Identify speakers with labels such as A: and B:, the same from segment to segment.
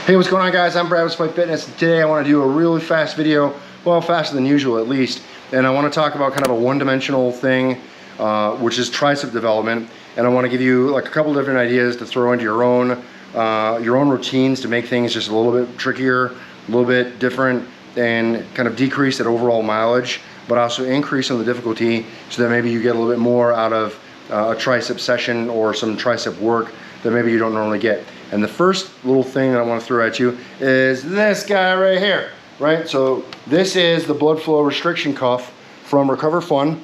A: Hey, what's going on, guys? I'm Brad with Spike Fitness. Today I want to do a really fast video, well, faster than usual at least, and I want to talk about kind of a one-dimensional thing, which is tricep development, and I want to give you like a couple different ideas to throw into your own routines to make things just a little bit trickier, a little bit different, and kind of decrease that overall mileage, but also increase on the difficulty so that maybe you get a little bit more out of a tricep session or some tricep work that maybe you don't normally get. And the first little thing that I want to throw at you is this guy right here, right? So this is the blood flow restriction cuff from Recover Fun.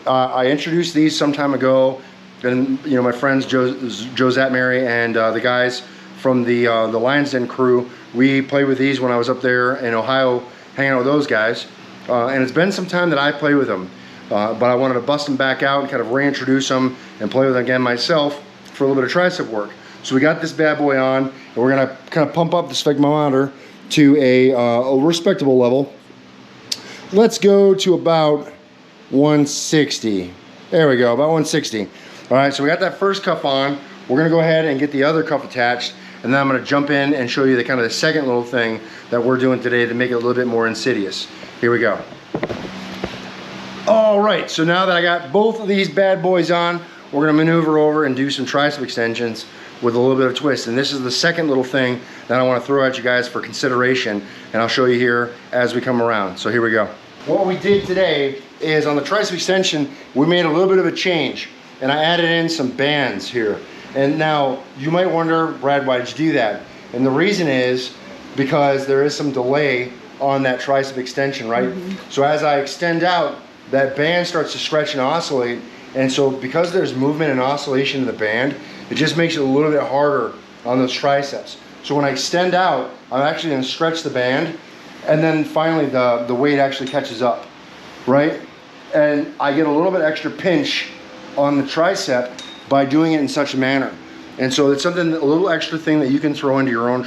A: I introduced these some time ago, and you know, my friends Joe Zatmary and the guys from the Lions Den crew, we played with these when I was up there in Ohio hanging out with those guys, and it's been some time that I played with them, but I wanted to bust them back out and kind of reintroduce them and play with them again myself for a little bit of tricep work. So we got this bad boy on, and we're gonna kind of pump up the sphygmometer to a respectable level. Let's go to about 160. There we go, about 160. All right, so we got that first cuff on. We're gonna go ahead and get the other cuff attached, and then I'm gonna jump in and show you the kind of the second little thing that we're doing today to make it a little bit more insidious. Here we go. All right, so now that I got both of these bad boys on, we're gonna maneuver over and do some tricep extensions with a little bit of twist. And this is the second little thing that I want to throw at you guys for consideration, and I'll show you here as we come around. So here we go. What we did today is on the tricep extension, we made a little bit of a change, and I added in some bands here. And now you might wonder, Brad, why did you do that? And the reason is because there is some delay on that tricep extension, right? So as I extend out, that band starts to stretch and oscillate, and so because there's movement and oscillation in the band, it just makes it a little bit harder on those triceps. So when I extend out, I'm actually gonna stretch the band, and then finally the weight actually catches up, right? And I get a little bit extra pinch on the tricep by doing it in such a manner. And so it's something, a little extra thing that you can throw into your own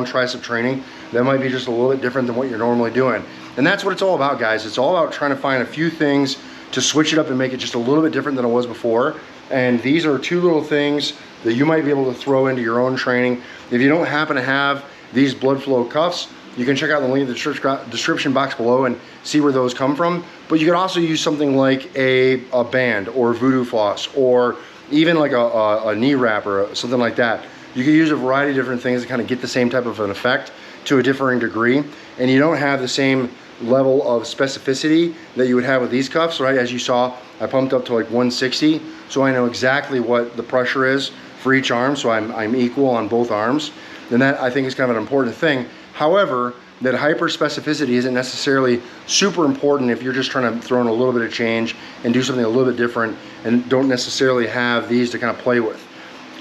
A: tricep training that might be just a little bit different than what you're normally doing. And that's what it's all about, guys. It's all about trying to find a few things to switch it up and make it just a little bit different than it was before. And these are two little things that you might be able to throw into your own training. If you don't happen to have these blood flow cuffs, you can check out the link in the description box below and see where those come from. But you can also use something like a band or voodoo floss, or even like a knee wrap or something like that. You can use a variety of different things to kind of get the same type of an effect to a differing degree, and you don't have the same level of specificity that you would have with these cuffs, right? As you saw, I pumped up to like 160, so I know exactly what the pressure is for each arm, so I'm equal on both arms. And that, I think, is kind of an important thing. However, that hyper specificity isn't necessarily super important if you're just trying to throw in a little bit of change and do something a little bit different and don't necessarily have these to kind of play with.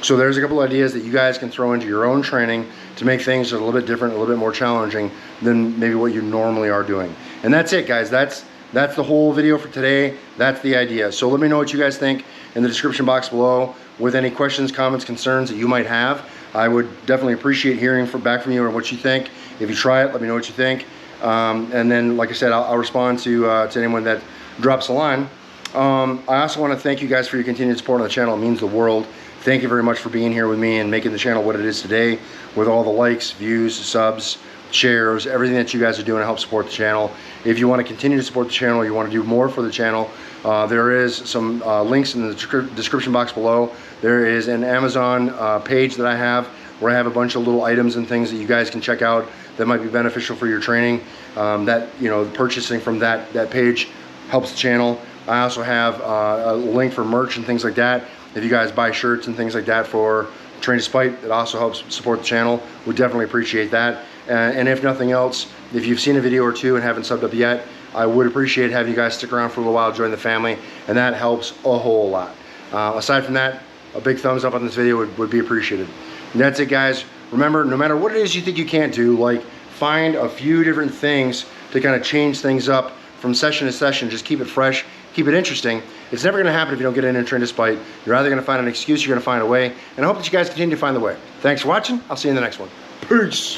A: So there's a couple ideas that you guys can throw into your own training to make things a little bit different, a little bit more challenging than maybe what you normally are doing. And that's it, guys. That's the whole video for today. That's the idea. So let me know what you guys think in the description box below with any questions, comments, concerns that you might have. I would definitely appreciate hearing back from you or what you think. If you try it, let me know what you think. And then, like I said, I'll respond to anyone that drops a line. I also want to thank you guys for your continued support on the channel. It means the world. Thank you very much for being here with me and making the channel what it is today, with all the likes, views, subs, shares, everything that you guys are doing to help support the channel. If you want to continue to support the channel, you want to do more for the channel, there is some links in the description box below. There is an Amazon page that I have where I have a bunch of little items and things that you guys can check out that might be beneficial for your training. That, you know, purchasing from that page helps the channel. I also have a link for merch and things like that. If you guys buy shirts and things like that for Train Despite, it also helps support the channel. We definitely appreciate that. And if nothing else, if you've seen a video or two and haven't subbed up yet, I would appreciate having you guys stick around for a little while, join the family, and that helps a whole lot. Aside from that, a big thumbs up on this video would be appreciated. And that's it, guys. Remember, no matter what it is you think you can't do, like, find a few different things to kind of change things up from session to session. Just keep it fresh, keep it interesting. It's never gonna happen if you don't get in and train despite. You're either gonna find an excuse, you're gonna find a way, and I hope that you guys continue to find the way. Thanks for watching. I'll see you in the next one. Peace.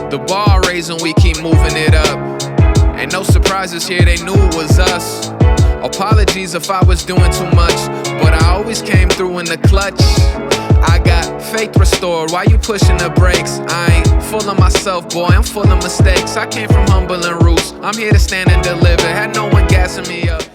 B: The bar raising, we keep moving it up. Ain't no surprises here, they knew it was us. Apologies if I was doing too much, but I always came through in the clutch. I got faith restored, why you pushing the brakes? I ain't full of myself, boy, I'm full of mistakes. I came from humble and roots. I'm here to stand and deliver. Had no one gassing me up.